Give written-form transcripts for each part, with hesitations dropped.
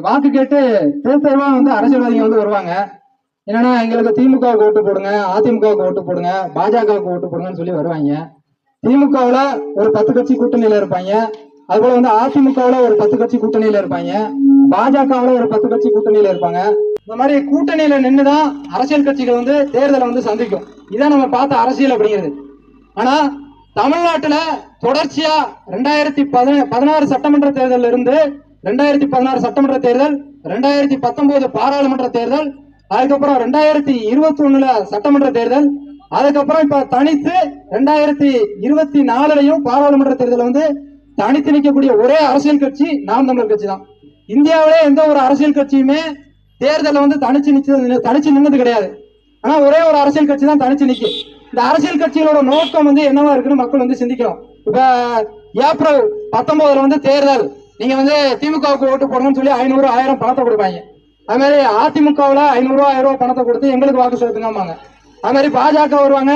வாக்கு கேட்டு தெரு தெருவா வந்து அரசியல்வாதிகள் வந்து வருவாங்க. என்னன்னா எங்களுக்கு திமுகவுக்கு ஓட்டு போடுங்க, அதிமுகவுக்கு ஓட்டு போடுங்க, பாஜகவுக்கு ஓட்டு போடுங்கன்னு சொல்லி வருவாங்க. திமுகவுல ஒரு 10 கட்சி கூட்டணியில இருப்பாங்க. அதுபோல வந்து அதிமுகவுல ஒரு 10 கட்சி கூட்டணியில இருப்பாங்க. பாஜகவுல ஒரு 10 கட்சி கூட்டணியில இருப்பாங்க. இந்த மாதிரி கூட்டணியில நின்றுதான் அரசியல் கட்சிகள் வந்து தேர்தலை வந்து சந்திக்கும். இதான் நம்ம பார்த்த அரசியல் அப்படிங்கிறது. ஆனா தமிழ்நாட்டுல தொடர்ச்சியா 2016 சட்டமன்ற தேர்தல் இருந்து 2016 சட்டமன்ற தேர்தல், 2019 பாராளுமன்ற தேர்தல், அதுக்கப்புறம் 2021 சட்டமன்ற தேர்தல், அதுக்கப்புறம் இப்ப தனித்து 2024 பாராளுமன்ற தேர்தல் வந்து தனித்து நிற்கக்கூடிய ஒரே அரசியல் கட்சி நாம் தமிழர் கட்சி தான். இந்தியாவிலே எந்த ஒரு அரசியல் கட்சியுமே தேர்தலை வந்து தனிச்சு நின்னது கிடையாது. ஆனா ஒரே ஒரு அரசியல் கட்சி தான் தனிச்சு நிற்கும். இந்த அரசியல் கட்சிகளோட நோக்கம் வந்து என்னவா இருக்குன்னு மக்கள் வந்து சிந்திக்கணும். இப்ப ஏப்ரல் 19 வந்து தேர்தல், நீங்க வந்து திமுகவுக்கு ஓட்டு போடணும்னு சொல்லி 500 1000 பணத்தை கொடுப்பாங்க. அது மாதிரி அதிமுகவுல 500 1000 பணத்தை கொடுத்து எங்களுக்கு வாக்கு செலுத்துங்க. அது மாதிரி பாஜக வருவாங்க,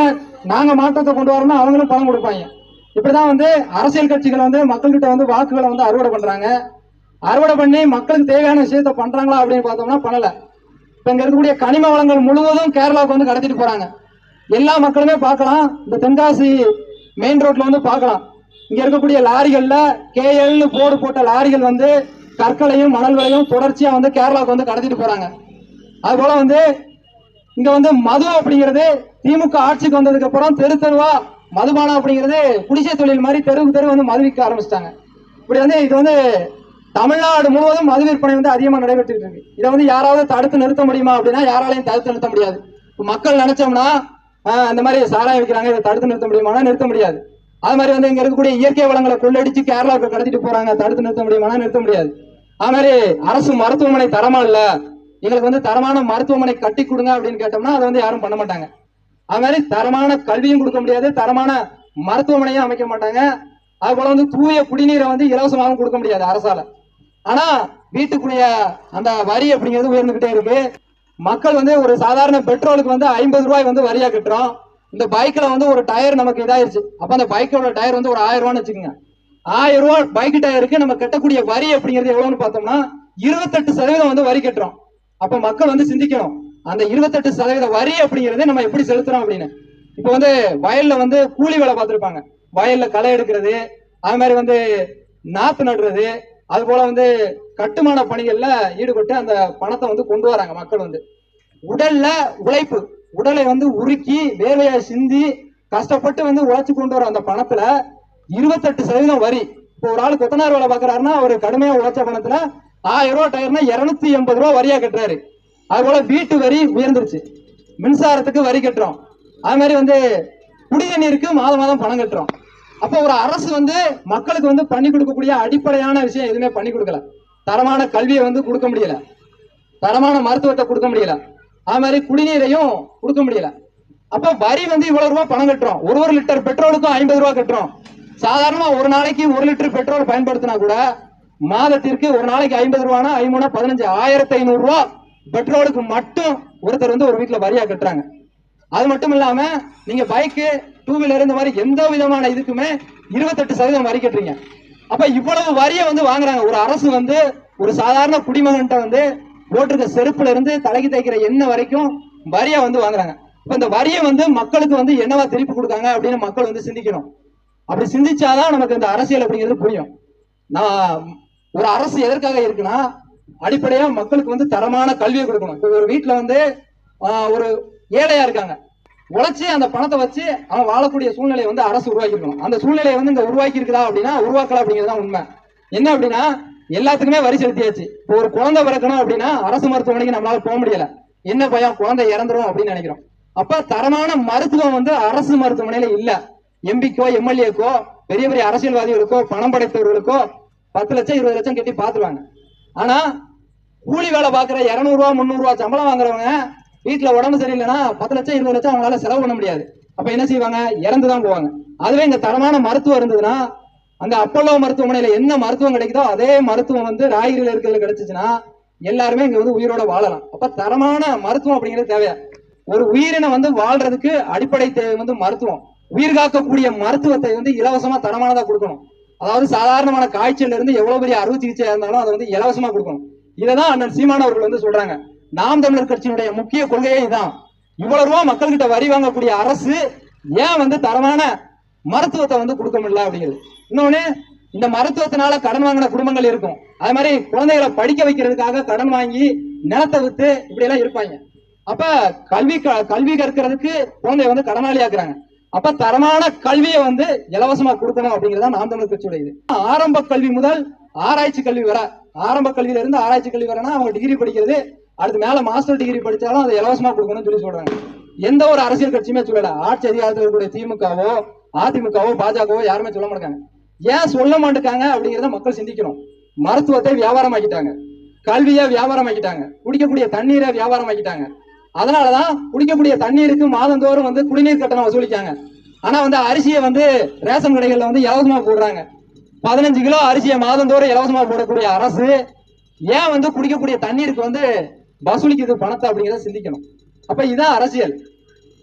நாங்க மாற்றத்தை கொண்டு வரணும், அவங்களும் பணம் கொடுப்பாங்க. இப்படிதான் வந்து அரசியல் கட்சிகள் வந்து மக்கள்கிட்ட வந்து வாக்குகளை வந்து அறுவடை பண்றாங்க. அறுவடை பண்ணி மக்களுக்கு தேவையான விஷயத்த பண்றாங்களா அப்படின்னு பார்த்தோம்னா பண்ணல. இப்ப இங்க இருக்கக்கூடிய கனிம வளங்கள் முழுவதும் கேரளாவுக்கு வந்து கடத்திட்டு போறாங்க. எல்லா மக்களுமே பார்க்கலாம். இந்த தென்காசி மெயின் ரோட்ல வந்து பார்க்கலாம். இங்க இருக்கக்கூடிய லாரிகள்ல கேஎல்னு போர்டு போட்ட லாரிகள் வந்து கற்களையும் மணல்களையும் தொடர்ச்சியா வந்து கேரளாவுக்கு வந்து கடத்திட்டு போறாங்க. அது போல வந்து இங்க வந்து மது அப்படிங்கிறது திமுக ஆட்சிக்கு வந்ததுக்கு அப்புறம் தெரு தெருவா மதுபானம் அப்படிங்கிறது குடிசை தொழில் மாதிரி தெருவுக்கு தெரு வந்து மது விற்க ஆரம்பிச்சிட்டாங்க. இப்படி வந்து இது வந்து தமிழ்நாடு முழுவதும் மது விற்பனை வந்து அதிகமா நடைபெற்று இருக்கு. இதை வந்து யாராவது தடுத்து நிறுத்த முடியுமா அப்படின்னா யாராலையும் தடுத்து நிறுத்த முடியாது. மக்கள் நினைச்சோம்னா அந்த மாதிரி சாராயம் விற்கிறாங்க, இதை தடுத்து நிறுத்த முடியுமானா நிறுத்த முடியாது. அது மாதிரி வந்து இங்க இருக்கக்கூடிய இயற்கை வளங்களை கொள்ளடிச்சு கேரளாவுக்கு கடத்திட்டு போறாங்க, தடுத்து நிறுத்த முடியுமானா நிறுத்த முடியாது. அது மாதிரி அரசு மருத்துவமனை தரமா இல்ல, எங்களுக்கு வந்து தரமான மருத்துவமனை கட்டி கொடுங்க அப்படின்னு கேட்டோம்னா அதை வந்து யாரும் பண்ண மாட்டாங்க. அது மாதிரி தரமான கல்வியும் கொடுக்க முடியாது, தரமான மருத்துவமனையும் அமைக்க மாட்டாங்க. அது போல வந்து தூய குடிநீரை வந்து இலவசமாகவும் கொடுக்க முடியாது அரசால. ஆனா வீட்டுக்குரிய அந்த வரி அப்படிங்கிறது உயர்ந்துகிட்டே இருக்கு. மக்கள் வந்து ஒரு சாதாரண பெட்ரோலுக்கு வந்து 50 ரூபாய் வந்து வரியா கட்டுறோம். இந்த பைக்ல வந்து ஒரு டயர் நமக்கு இதாயிருச்சு, அப்ப அந்த பைக்கோட டயர் வந்து ஒரு 1000 ரூபான்னு வச்சுக்கோங்க. 1000 ரூபாய் பைக் டயருக்கு நம்ம கட்டக்கூடிய வரி அப்படிங்கிறது எவ்வளவுன்னு பார்த்தோம்னா 28% வந்து வரி கட்டுறோம். அப்ப மக்கள் வந்து சிந்திக்கணும், அந்த 28% வரி அப்படிங்கறத நம்ம எப்படி செலுத்துறோம் அப்படின்னு. இப்ப வந்து வயல்ல வந்து கூலி வேலை பார்த்திருப்பாங்க, வயல்ல களை எடுக்கிறது, அது மாதிரி வந்து நாத்து நடுறது, அது போல வந்து கட்டுமான பணிகள்ல ஈடுபட்டு அந்த பணத்தை வந்து கொண்டு வராங்க. மக்கள் வந்து உடல்ல உழைப்பு, உடலை வந்து உருக்கி வேலையை சிந்தி கஷ்டப்பட்டு வந்து உழைச்சு கொண்டு வர அந்த பணத்துல 28% வரி. இப்போ ஒரு ஆள் கொத்தனார் வேலை பாக்குறாருன்னா ஒரு கடுமையா உழைச்ச பணத்துல 1000 ரூபாய் டயர்னா 280 ரூபாய் வரியா கட்டுறாரு. அது போல வீட்டு வரி உயர்ந்துருச்சு, மின்சாரத்துக்கு வரி கட்டுறோம், அது மாதிரி வந்து குடிநீருக்கு மாதம் மாதம் பணம் கட்டுறோம். அப்போ ஒரு அரசு வந்து மக்களுக்கு வந்து பண்ணி கொடுக்கக்கூடிய அடிப்படையான விஷயம் எதுவுமே பண்ணி கொடுக்கல. தரமான கல்வியை வந்து கொடுக்க முடியல, தரமான மருத்துவத்தை கொடுக்க முடியல, அது மாதிரி குடிநீரையும் கொடுக்க முடியல. அப்ப வரி வந்து இவ்வளவு ரூபாய் பணம் கட்டுறோம். ஒரு லிட்டர் பெட்ரோலுக்கும் 50 ரூபாய் கட்டுறோம். சாதாரணமா ஒரு நாளைக்கு 1 லிட்டர் பெட்ரோல் பயன்படுத்தினா கூட மாதத்திற்கு ஒரு நாளைக்கு 50 ரூபானா 5 15 1500 ரூபாய் பெட்ரோலுக்கு மட்டும் ஒருத்தர் வந்து ஒரு வீட்டுல வரியா கட்டுறாங்க. அது மட்டும் இல்லாம நீங்க பைக்கு, டூ வீலர் இந்த மாதிரி எந்த விதமான இதுக்குமே 28% வரி கட்டுறீங்க. அப்ப இவ்வளவு வரியை வந்து வாங்குறாங்க. ஒரு அரசு வந்து ஒரு சாதாரண குடிமகன்கிட்ட வந்து போட்டிருக்க செருப்புல இருந்து தலைக்கு தைக்கிற எண்ணெய் வரைக்கும் வரியை வந்து வாங்குறாங்க. இப்ப இந்த வரியை வந்து மக்களுக்கு வந்து என்னவா திருப்பி கொடுக்காங்க அப்படின்னு மக்கள் வந்து சிந்திக்கணும். அப்படி சிந்திச்சாதான் நமக்கு இந்த அரசியல் அப்படிங்கிறது புரியும். நான் ஒரு அரசு எதற்காக இருக்குன்னா அடிப்படையா மக்களுக்கு வந்து தரமான கல்வியை கொடுக்கணும். இப்ப ஒரு வீட்டுல வந்து ஒரு ஏழையா இருக்காங்க, உழைச்சி அந்த பணத்தை வச்சு அவன் வாழக்கூடிய சூழ்நிலையை வந்து அரசு உருவாக்கி இருக்கணும். அந்த சூழ்நிலையை வந்து இங்க உருவாக்கி இருக்குதா அப்படின்னா உருவாக்கல அப்படிங்கிறது உண்மை. என்ன அப்படின்னா எல்லாத்துக்குமே வரி செலுத்தியாச்சு. இப்போ ஒரு குழந்தை பிறக்கணும் அப்படின்னா அரசு மருத்துவமனைக்கு நம்மளால போக முடியல, என்ன பயம் குழந்தை இறந்துரும் அப்படின்னு நினைக்கிறோம். அப்ப தரமான மருத்துவம் வந்து அரசு மருத்துவமனையில இல்ல. எம்பிக்கோ எம்எல்ஏக்கோ பெரிய பெரிய அரசியல்வாதிகளுக்கோ பணம் படைத்தவர்களுக்கோ 10 லட்சம் 20 லட்சம் கட்டி பாத்துருவாங்க. ஆனா கூலி வேலை பாக்குற 200 ரூபாய் 300 ரூபாய் சம்பளம் வாங்குறவங்க வீட்டுல உடம்பு சரியில்லைன்னா 10 லட்சம் 20 லட்சம் அவங்களால செலவு பண்ண முடியாது. அப்ப என்ன செய்வாங்க, இறந்துதான் போவாங்க. அதுவே இந்த தரமான மருத்துவம் இருந்ததுன்னா அங்க அப்பல்லோ மருத்துவமனையில என்ன மருத்துவம் கிடைக்குதோ அதே மருத்துவம் வந்து ராயகிரியில இருக்கிறது கிடைச்சிச்சுன்னா எல்லாருமே இங்க வந்து உயிரோட வாழலாம். அப்ப தரமான மருத்துவம் அப்படிங்கிறது தேவையா. ஒரு உயிரினை வந்து வாழ்றதுக்கு அடிப்படை தேவை வந்து மருத்துவம். உயிர் காக்கக்கூடிய மருத்துவத்தை வந்து இலவசமா தரமானதா கொடுக்கணும். அதாவது சாதாரணமான காய்ச்சல் இருந்து எவ்வளவு பெரிய அறுவை சிகிச்சையா இருந்தாலும் அதை வந்து இலவசமா கொடுக்கணும். இததான் அண்ணன் சீமான் அவர்கள் வந்து சொல்றாங்க. நாம் தமிழர் கட்சியினுடைய முக்கிய கொள்கையே இதுதான். இவ்வளவு ரூபா மக்கள் கிட்ட வரி வாங்கக்கூடிய அரசு ஏன் வந்து தரமான மருத்துவத்தை வந்து கொடுக்க முடியல அப்படிங்கிறது. இன்னொன்னு, இந்த மருத்துவத்தினால கடன் வாங்கின குடும்பங்கள் இருக்கும். அது மாதிரி குழந்தைகளை படிக்க வைக்கிறதுக்காக கடன் வாங்கி நிலத்தை வித்து இப்படி எல்லாம் இருப்பாங்க. அப்ப கல்வி கற்கிறதுக்கு குழந்தைய வந்து கடனாளி ஆக்குறாங்க. அப்ப தரமான கல்வியை வந்து இலவசமா கொடுக்கணும் அப்படிங்கறத நாம் தமிழர் கட்சியோட இது. ஆரம்ப கல்வி முதல் ஆராய்ச்சி கல்வி வர, ஆரம்ப கல்வியில இருந்து ஆராய்ச்சி கல்வி வரனா அவங்க டிகிரி படிக்கிறது, அடுத்து மேல மாஸ்டர் டிகிரி படிச்சாலும் அதை இலவசமா கொடுக்கணும்னு சொல்லி சொல்றாங்க. எந்த ஒரு அரசியல் கட்சியுமே சொல்லல. ஆட்சி அதிகாரத்தில் இருக்கக்கூடிய திமுகவோ அதிமுகவோ பாஜகவோ யாருமே சொல்ல மாட்டாங்க. ஏன் சொல்ல மாட்டாங்க அப்படிங்கறத மக்கள் சிந்திக்கணும். மருத்துவத்தை வியாபாரம் ஆக்கிட்டாங்க, கல்வியை வியாபாரம் ஆக்கிட்டாங்க, குடிக்கக்கூடிய தண்ணீரை வியாபாரம் ஆக்கிட்டாங்க. அதனாலதான் குடிக்கக்கூடிய தண்ணீருக்கு மாதந்தோறும் வந்து குடிநீர் கட்டணம் வசூலிக்காங்க. ஆனா வந்து அரிசியை வந்து ரேஷன் கடைகள்ல வந்து இலவசமா போடுறாங்க. 15 கிலோ அரிசியை மாதந்தோறும் இலவசமா போடக்கூடிய அரசு ஏன் வந்து குடிக்கக்கூடிய தண்ணீருக்கு வந்து வசூலிக்குது பணத்தை அப்படிங்கிறத சிந்திக்கணும். அப்ப இதான் அரசியல்.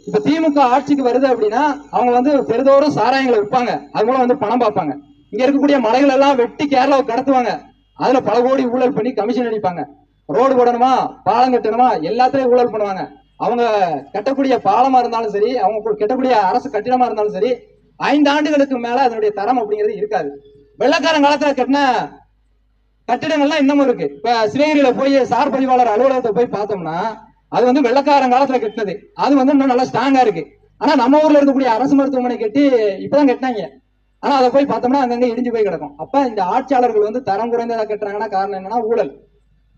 இப்ப திமுக ஆட்சிக்கு வருது அப்படின்னா அவங்க வந்து பெருதோறும் சாராயங்களை விற்பாங்க, அது மூலம் வந்து பணம் பார்ப்பாங்க. இங்க இருக்கக்கூடிய மலைகள் எல்லாம் வெட்டி கேரளாவுக்கு கடத்துவாங்க, அதுல பல கோடி ஊழல் பண்ணி கமிஷன் அடிப்பாங்க. ரோடு போடணுமா, பாலம் கட்டணுமா, எல்லாத்திலையும் ஊழல் பண்ணுவாங்க. அவங்க கட்டக்கூடிய பாலமா இருந்தாலும் சரி, அவங்க கட்டக்கூடிய அரசு கட்டிடமா இருந்தாலும் சரி, 5 ஆண்டுகளுக்கு மேல அதனுடைய தரம் அப்படிங்கிறது இருக்காது. வெள்ளக்காரன் காலத்துல கட்டின கட்டிடங்கள்லாம் இன்னமும் இருக்கு. இப்ப சிவகிரியில போய் சார் பதிவாளர் அலுவலகத்தை போய் பார்த்தோம்னா அது வந்து வெள்ளக்காரன் காலத்துல கட்டினது, அது வந்து இன்னும் நல்லா ஸ்ட்ராங்கா இருக்கு. ஆனா நம்ம ஊர்ல இருக்கக்கூடிய அரசு மருத்துவமனை கட்டி இப்பதான் கட்டினாங்க. ஆனா அதை போய் பார்த்தோம்னா அங்கங்க இடிஞ்சு போய் கிடக்கும். அப்ப இந்த ஆட்சியாளர்கள் வந்து தரம் குறைந்ததா கட்டுறாங்கன்னா காரணம் என்னன்னா ஊழல்.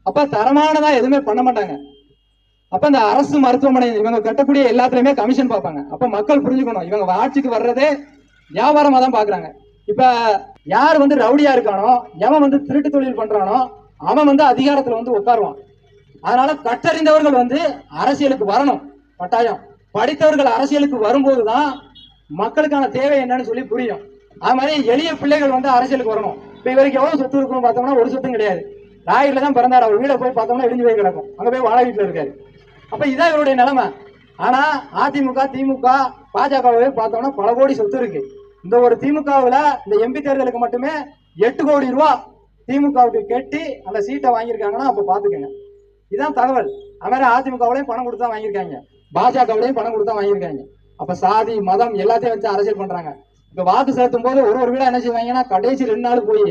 அப்ப தரமானதா எதுவுமே பண்ண மாட்டாங்க. அப்ப இந்த அரசு மருத்துவமனை இவங்க கட்டக்கூடிய எல்லாத்துலயுமே கமிஷன் பார்ப்பாங்க. அப்ப மக்கள் புரிஞ்சுக்கணும், இவங்க ஆட்சிக்கு வர்றதே வியாபாரமா தான் பாக்குறாங்க. இப்ப யார் வந்து ரவுடியா இருக்கானோ, எவன் வந்து திருட்டு தொழில் பண்றானோ அவன் வந்து அதிகாரத்துல வந்து உட்காருவான். அதனால கற்றறிந்தவர்கள் வந்து அரசியலுக்கு வரணும் கட்டாயம். படித்தவர்கள் அரசியலுக்கு வரும்போதுதான் மக்களுக்கான தேவை என்னன்னு சொல்லி புரியும். அது மாதிரி எளிய பிள்ளைகள் வந்து அரசியலுக்கு வரணும். இப்ப இவருக்கு எவ்வளவு சொத்து இருக்குன்னு பார்த்தோம்னா ஒரு சொத்தும் கிடையாது. ராயர்ல தான் பிறந்தார். அவர் வீட போய் பார்த்தோம்னா இடிஞ்சு போய் கிடக்கும், அங்க போய் வாழ வீட்டுல இருக்காரு. அப்ப இதான் இவருடைய நிலைமை. ஆனா அதிமுக திமுக பாஜகவை பார்த்தோம்னா பல கோடி சொத்து இருக்கு. இந்த ஒரு திமுகவுல இந்த எம்பி தேர்தலுக்கு மட்டுமே 8 கோடி ரூபாய் திமுகவுக்கு கட்டி அந்த சீட்டை வாங்கியிருக்காங்கன்னா அப்ப பாத்துக்கங்க. இதான் தகவல். அது மாதிரி அதிமுகவிலையும் பணம் கொடுத்தா வாங்கியிருக்காங்க, பாஜகவிலையும் பணம் கொடுத்தா வாங்கியிருக்காங்க. அப்ப சாதி மதம் எல்லாத்தையும் வச்சு அரசியல் பண்றாங்க. இப்ப வாக்கு செலுத்தும் போது ஒரு வீடா என்ன செய்வாங்கன்னா கடைசி 2 நாள் போய்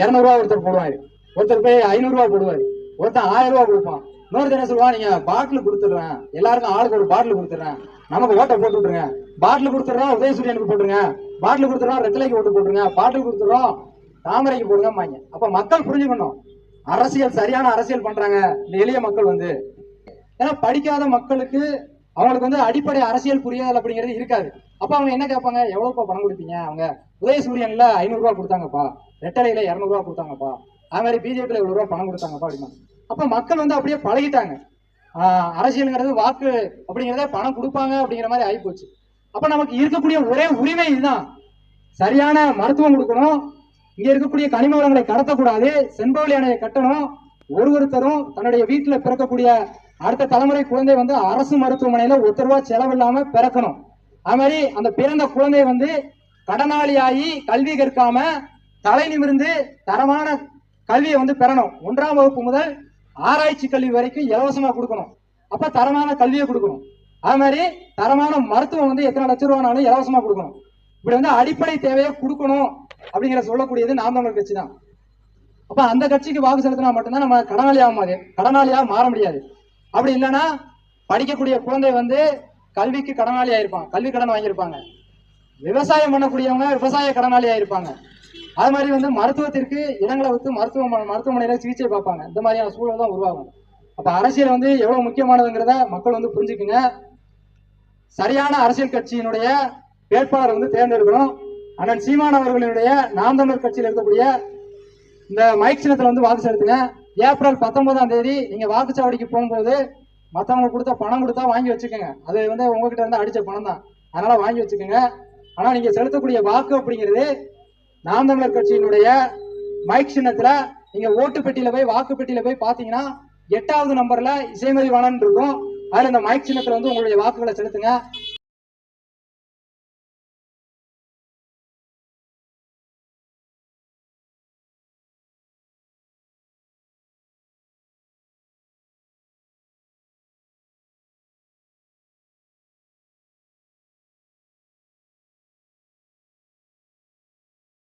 200 ரூபா ஒருத்தர் போடுவாரு, ஒருத்தர் போய் 500 ரூபா போடுவாரு, ஒருத்தர் 1000 ரூபா கொடுப்பான். இன்னொருத்தர் என்ன சொல்லுவான், நீங்க பாட்டில் கொடுத்துடுறேன், எல்லாருக்கும் ஆளுக்கு ஒரு பாட்டில் கொடுத்துறேன், நமக்கு ஓட்டை போட்டு விட்டுருங்க, பாட்டில் கொடுத்துடுறோம் உதயசூரியனுக்கு போட்டுருங்க, பாட்டில் கொடுத்துறோம் ரெட்டலைக்கு ஓட்டு போட்டுருங்க, பாட்டில் கொடுத்துறோம் தாமரைக்கு போடுங்க. அப்ப மக்கள் புரிஞ்சுக்கணும், அரசியல் சரியான அரசியல் பண்றாங்க இந்த எளிய மக்கள் வந்து. ஏன்னா படிக்காத மக்களுக்கு அவங்களுக்கு வந்து அடிப்படை அரசியல் புரியாதல் அப்படிங்கிறது இருக்காது. அப்ப அவங்க என்ன கேட்பாங்க, எவ்வளவுப்பா பணம் கொடுப்பீங்க? அவங்க உதயசூரியன்ல 500 ரூபா கொடுத்தாங்கப்பா, ரெட்டலையில 200 ரூபா கொடுத்தாங்கப்பா, அது மாதிரி பிஜேபியில 7 ரூபா பணம் கொடுத்தாங்கப்பா அப்படிமா. அப்ப மக்கள் வந்து அப்படியே பழகிட்டாங்க. அரசியலுங்கிறது வாக்கு அப்படிங்கிறத பணம் கொடுப்பாங்க அப்படிங்கிற மாதிரி ஆகிப்போச்சு. அப்ப நமக்கு இருக்கக்கூடிய ஒரே உரிமை இதுதான், சரியான மருத்துவம் கொடுக்கணும், இங்க இருக்கக்கூடிய கனிம வளங்களை கடத்தக்கூடாது, செண்பவழி அணையை கட்டணும், ஒருத்தரும் தன்னுடைய வீட்டுல பிறக்கக்கூடிய அடுத்த தலைமுறை குழந்தை வந்து அரசு மருத்துவமனையில ₹1 செலவில்லாம பிறக்கணும். அது மாதிரி அந்த பிறந்த குழந்தை வந்து கடனாளியாகி கல்வி கற்காம தலை நிமிர்ந்து தரமான கல்வியை வந்து பெறணும். 1ஆம் வகுப்பு முதல் ஆராய்ச்சி கல்வி வரைக்கும் இலவசமா கொடுக்கணும். அப்ப தரமான கல்வியை கொடுக்கணும். அது மாதிரி தரமான மருத்துவம் வந்து எத்தனை லட்சம் ரூபானாலும் இலவசமா கொடுக்கணும். இப்படி வந்து அடிப்படை தேவையை கொடுக்கணும் அப்படிங்கிற சொல்லக்கூடியது நாம் தமிழர் கட்சி தான். அப்ப அந்த கட்சிக்கு வாக்கு செலுத்தினா மட்டும்தான் நம்ம கடனாளியா மாற முடியாது. அப்படி இல்லைன்னா படிக்கக்கூடிய குழந்தை வந்து கல்விக்கு கடனாளி ஆயிருப்பாங்க, கல்வி கடன் வாங்கியிருப்பாங்க. விவசாயம் பண்ணக்கூடியவங்க விவசாய கடனாளி ஆயிருப்பாங்க. அது மாதிரி வந்து மருத்துவத்திற்கு இடங்களை விட்டு மருத்துவமனையில சிகிச்சை பார்ப்பாங்க. இந்த மாதிரியான சூழல் தான் உருவாகும். அப்ப அரசியல் வந்து எவ்வளவு முக்கியமானதுங்கிறத மக்கள் வந்து புரிஞ்சுக்குங்க. சரியான அரசியல் கட்சியினுடைய வேட்பாளர் வந்து தேர்ந்தெடுக்கணும். அண்ணன் சீமான் அவர்களுடைய நாம் தமிழர் கட்சியில் இருக்கக்கூடிய இந்த மைக் சின்னத்துல வந்து வாக்கு செலுத்துங்க. ஏப்ரல் 19ஆம் தேதி நீங்க வாக்குச்சாவடிக்கு போகும்போது மற்றவங்க கொடுத்த பணம் கொடுத்தா வாங்கி வச்சுக்கோங்க. அது வந்து உங்ககிட்ட இருந்து அடிச்ச பணம் தான், அதனால வாங்கி வச்சுக்கோங்க. ஆனா நீங்க செலுத்தக்கூடிய வாக்கு அப்படிங்கிறது நாம் தமிழர் கட்சியினுடைய மைக் சின்னத்துல நீங்க ஓட்டு பெட்டியில போய் வாக்கு பெட்டியில போய் பாத்தீங்கன்னா 8வது நம்பர்ல இசைமதி வாணன் இருக்கும். அதுல இந்த மைக் சின்னத்துல வந்து உங்களுடைய வாக்குகளை செலுத்துங்க.